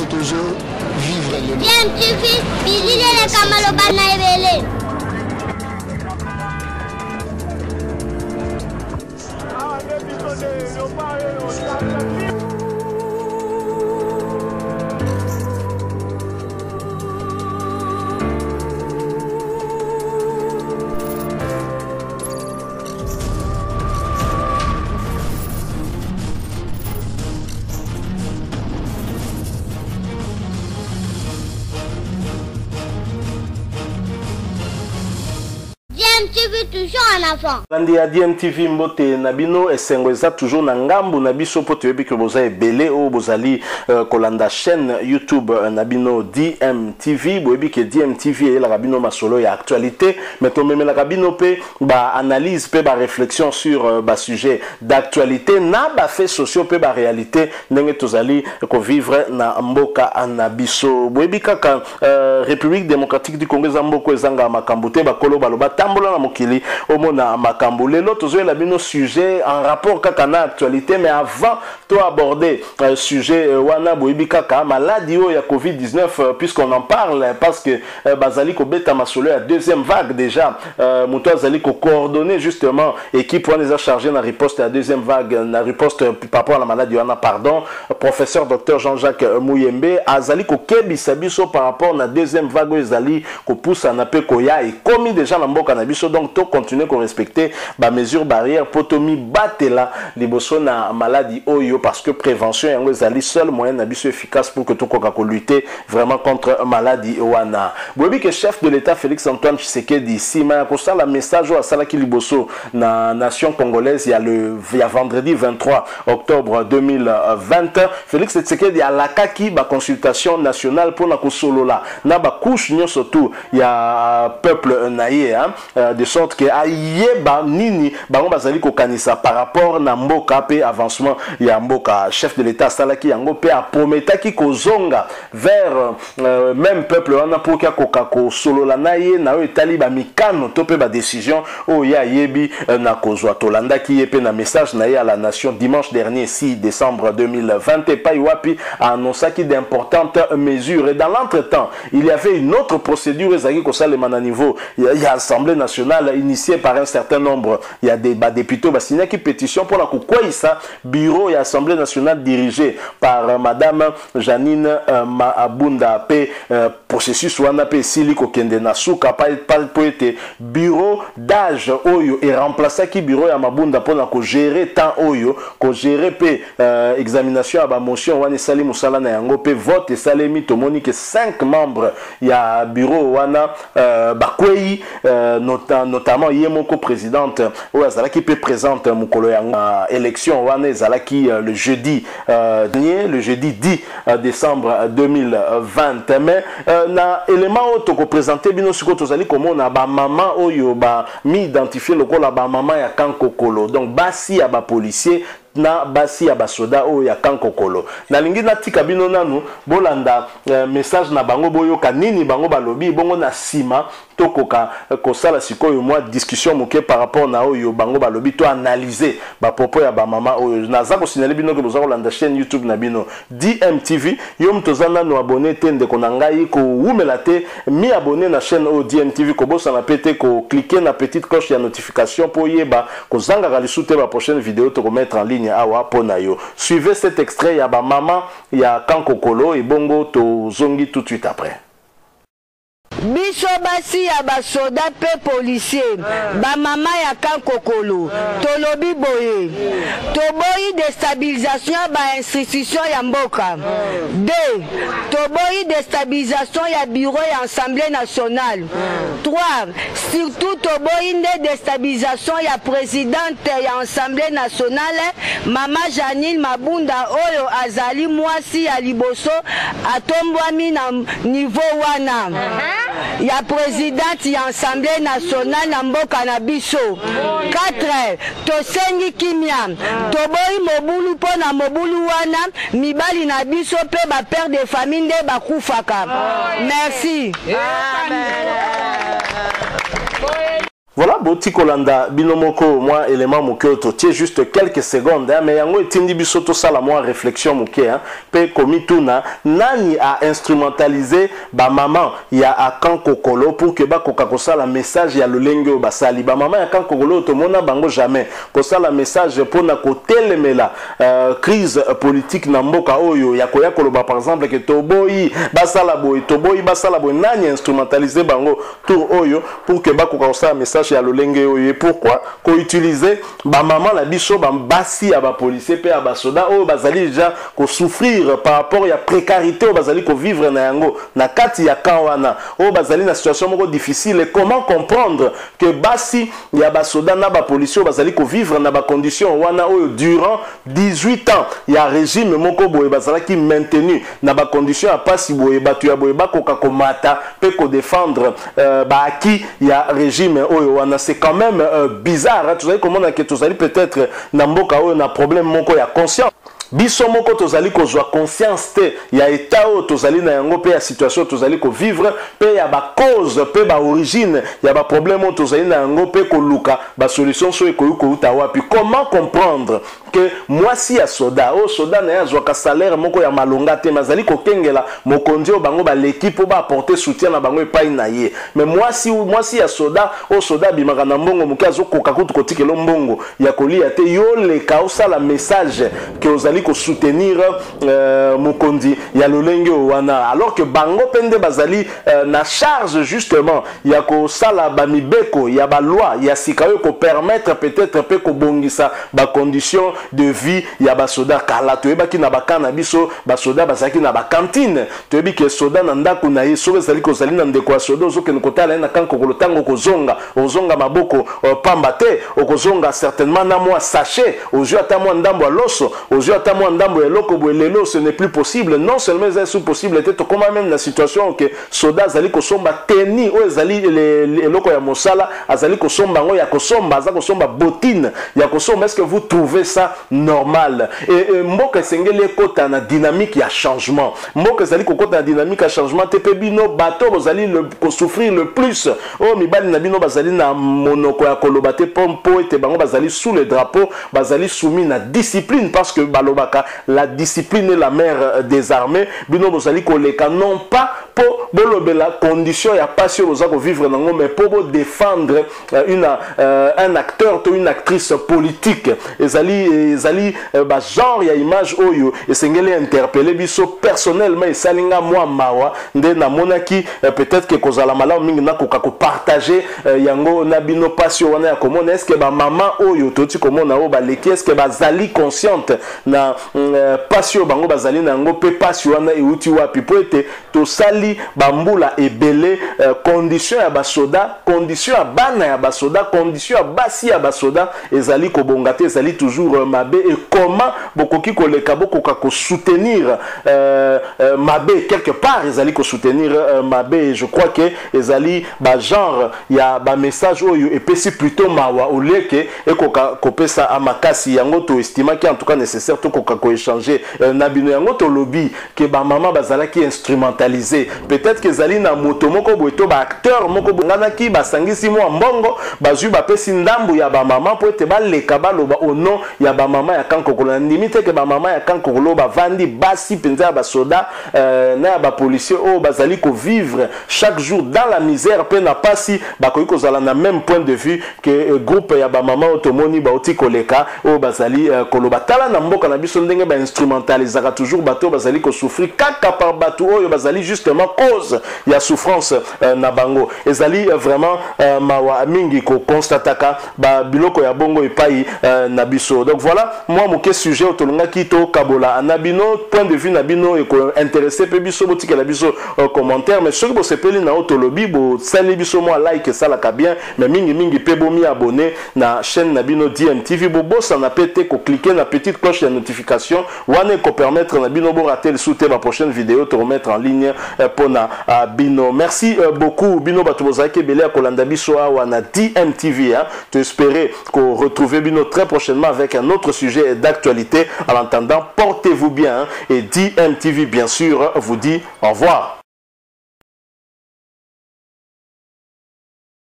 toujours vivre le bien TV bilile le kamalo bana ebele DMTV toujours en avant. Nandi a DMTV mbote nabino esengo eza toujours na ngambu na biso po toyebi ke boza ebele o bozali kolanda chaîne YouTube nabino DMTV boyebi ke DMTV e la rabino masolo ya actualité mais to memela rabino pe ba analyse pe ba réflexion sur ba sujet d'actualité na ba faits sociaux pe ba réalité ndenge tozali ko vivre na mboka na biso boyebi kaka République démocratique du Congo zamboko ezanga makambute ba kolo baloba tambola na mokili omona makambo lelo tozoela bino sujet en rapport kaka na actualité mais avant to aborder sujet wana boyebi kaka maladie ya COVID-19 puisqu'on en parle parce que bazali ko beta masolo ya deuxième vague déjà muto azali ko coordonner justement équipe wana eza chargé na riposte ya deuxième vague na riposte par rapport à la maladie wana pardon professeur docteur Jean-Jacques Mouyembe azali ko kebisa biso par rapport na deuxième vague ezali ko poussa na pe ko ya et komi déjà na mboka na biso donc to continuer ko respecter ba mesures barrières potomi batela liboso na maladie oyo parce que prévention yango ezali seul moyen na biso efficace pour que to koka ko lutter vraiment contre maladie wana boyebi que chef de l'état Félix Antoine Tshisekedi ici ma ko sala message à sala ki liboso na nation congolaise il y a vendredi 23 octobre 2020 Félix Tshisekedi a lakaki ba consultation nationale pour na ko solola na ba couche nyonso tout il y a peuple naie hein de sorte que ayeba nini bango bazali ko kanisa par rapport na mboka pe avancement ya mboka chef de l'état salaki yango pe a prometaki ko zonga vers même peuple wana pour ka ko solola naie na etali ba mikano to pe ba décision o ya yebi na kozwa tolandaki yepe na message na à la nation dimanche dernier 6 décembre 2020 et Paiwapi a annoncé d'importantes mesures et dans l'entretemps il y avait une autre procédure ezaki ko salema na niveau il y a Assemblée nationale initiée par un certain nombre il y a des députés bah signé qui pétition pour la kokwisa bureau et Assemblée nationale dirigé par madame Janine Mabunda pe processus wana pe sili ko kende na suka pa poete bureau d'âge oyo et remplacer qui bureau ya Mabunda pour ko gérer temps oyo ko gérer pe examination à ba motion wana sali musala na yango pe vote salemi tomoni que 5 membres ya bureau wana bakwei notamment Yemoko présidente ou azalaki pe présente mukolo ya élection wana ezalaki le jeudi 10 décembre 2020 mais na élément auto ko présenter bino siko tozali komona ba maman oyo ba mi identifier lokola ba maman ya Kankokolo donc basi ya ba policier na basi ya basoda o ya Kankokolo na lingi na tika bino nanu bolanda message na bango boyoka nini bango balobi bongo na sima tokoka kosala sikoyo moi discussion moke par rapport na oyo bango balobi to analyser ba propos ya ba mama oyo naza ko signaler bino ke boza kolanda chaîne YouTube na bino DMTV yo mtozana no abonné te ndeko na ngai ko wumela te mi abonné na chaîne o DMTV ko bosa na pete ko cliquer na petite cloche ya notification pour yeba ko zanga ga lisute ba prochaine vidéo to ko mettre en ligne awa pona yo suivez cet extrait ya ba mama ya Kankokolo et bongo to zongi tout de suite après. Biso basi ya basoda pe policier ba mama ya Kankokolo tolobi boye toboyi déstabilisation ba institution ya mboka 2 toboyi déstabilisation ya bureau ya Assemblée nationale 3 surtout toboyi nde déstabilisation ya présidente ya Assemblée nationale mama Janine Mabunda oyo azali mwasi ya liboso atombwami na niveau wana ya présidente ya Assemblée nationale na mboka na biso 4 tosengi kimia toboyi mobulu po na mobulu wana mibali na biso pe ba père de famille nde bakufaka merci. Amen. Voilà, Boti Kolanda, Binomoko, moi, élément Mokoto, tiens juste quelques secondes, hein, mais yango etindi bisoto sala moi réflexion moké, hein, pe komituna, nani a instrumentalisé ba maman ya a kankokolo pour que ba kokakosa la message ya lolenge o basali, ba maman ya kankokolo to mona bango jamais, kosa la message pour na kotelemela crise politique na mboka oyo ya koya koloba par exemple que toboyi basala boy nani instrumentalisé bango tour oyo pour que ba kokakosa la message ya lolenge oyo. Pourquoi ko utiliser ba maman la biso ba basi ya ba policier pe ya ba soda o bazali déjà ko souffrir par rapport ya précarité o bazali ko vivre na yango na kati ya kawana o bazali na situation moko difficile. Et comment comprendre que basi ya ba soda na ba policier o bazali ko vivre na ba condition wana oyo durant 18 ans ya régime moko boye bazala ki maintenu na ba condition ya pasi boye batu ya boye ba ko komata pe ko défendre ba aki ya régime oyo. C'est quand même bizarre, hein? Tu sais comment on a peut-être Namboka ou un problème moko ya conscience. Biso moko tozali kozwa conscience te ya état o tozali na yango pe ya situation tozali ko vivre pe ya ba cause pe ba origine ya ba problème o tozali na yango pe ko luka ba solution so ekoyu ko uta wapi. Comment comprendre que moi si ya soda o soda na ya zwa ka salaire moko ya malonga te mazali ko kengela mokonzi o bango ba l'équipe ba apporter soutien na bango epai na ye. Mais moi si ya soda o soda bimaka na mbongo mukazo ko kakutu ko tikelo mbongo ya kolia te yo le kausa la message que ozali ko soutenir mokondi ya lolenge wana, alors que bango pende bazali na charge justement ya ko sala ba mibeko ya ba loi ya sikayo ko permettre peut-être pe ko bongisa ba condition de vie ya ba soda kala to ebaki na bakana biso ba soda bazaki na ba cantine to ebi ke soda na ndako na yeso bazali ko zali na ndeko ya soda zo ke nkotala na kanko ko tango ko zonga maboko pamba te okozonga certainement na moi sachet ozu ata moi ndambo ya loso ozu ata moi ndambo ya loko boelelo, ce n'est plus possible. Non seulement c'est possible, c'est comment même la situation que soda zali ko somba teni o zali les loko ya mosala azali ko somba ngo ya ko somba za ko somba botine ya ko somba. Est-ce que vous trouvez ça normal? Et mboka sengele kota na dynamique ya changement, mboka zali ko kota na dynamique ya changement te pe bino bato bozali ko souffrir le plus. Oh mibali na bino bazali na monoko ya koloba te pompo ete bango bazali sous le drapeau, bazali soumis na discipline parce que balobaka la discipline est la mère des armées. Bino bozali koleka non pas pour la condition ya passion bozako vivre nango, mais pour défendre un acteur ou une actrice politique. Ezali ba genre ya image oyo esengeli interpeller biso personnellement et salinga moi mawa nde na monaki peut-être que kozala malamu mingi na koka ko partager yango na bino passion wana ya komona. Est-ce que ba maman oyo toti komona o ba leki, est-ce que bazali consciente na passion bango bazali na ngo pe passion wana euti wapi po ete to sali bambula ebele condition ya basoda, condition ya bana ya basoda, condition ya basi ya basoda ezali ko bongate ezali toujours mabe. Et comment bokoki koleka bokoka ko soutenir mabe quelque part ezali ko soutenir mabe. Je crois que ezali ba genre ya ba message oyo epesi plutôt mawa oleke ekoka kopesa amakasi yango to estima ki en tout cas nécessaire to koka ko échanger na bino yango to lobby que ba maman bazala ki instrumentaliser peut-être que ezali na moto moko boeto ba acteur moko ngana ki basangisi mo mbongo bazu ba pesi ndambu ya ba maman po ete ba leka ba loba au nom ya ba maman ya kankokolo limite que ba maman ya kankokolo ba vandi basi penza ba soda na ba policier o bazali ko vivre chaque jour dans la misère pe na pasi ba ko kozala na même point de vue que groupe ya ba maman otomoni ba oti koleka o bazali koloba tala na mboka na biso ndenge ba instrumentalisera toujours bato bazali ko souffrir kaka par bato oyo bazali justement cause ya souffrance na bango ezali vraiment mawa mingi ko constataka ba biloko ya bongo epai na biso. Donc voilà moi mon sujet otolonga kito kabola na bino point de vue na bino e ko intéressé pe biso botika la biso commentaire, mais ceux qui sepeli na otolobi bo sali biso mo like ça la ka bien, mais mingi pe bo mi abonné na chaîne na bino DMTV bo bossa na pété ko cliquer na petite cloche de notification wane ko permettre na bino bo rater le souter ma prochaine vidéo te remettre en ligne pour na bino. Merci beaucoup bino bato bozaki belé a kolanda biso awa na DMTV hein. Tu espérer qu'on retrouve bino très prochainement avec un autre sujet d'actualité. En attendant, portez-vous bien hein, et DMTV bien sûr vous dit au revoir.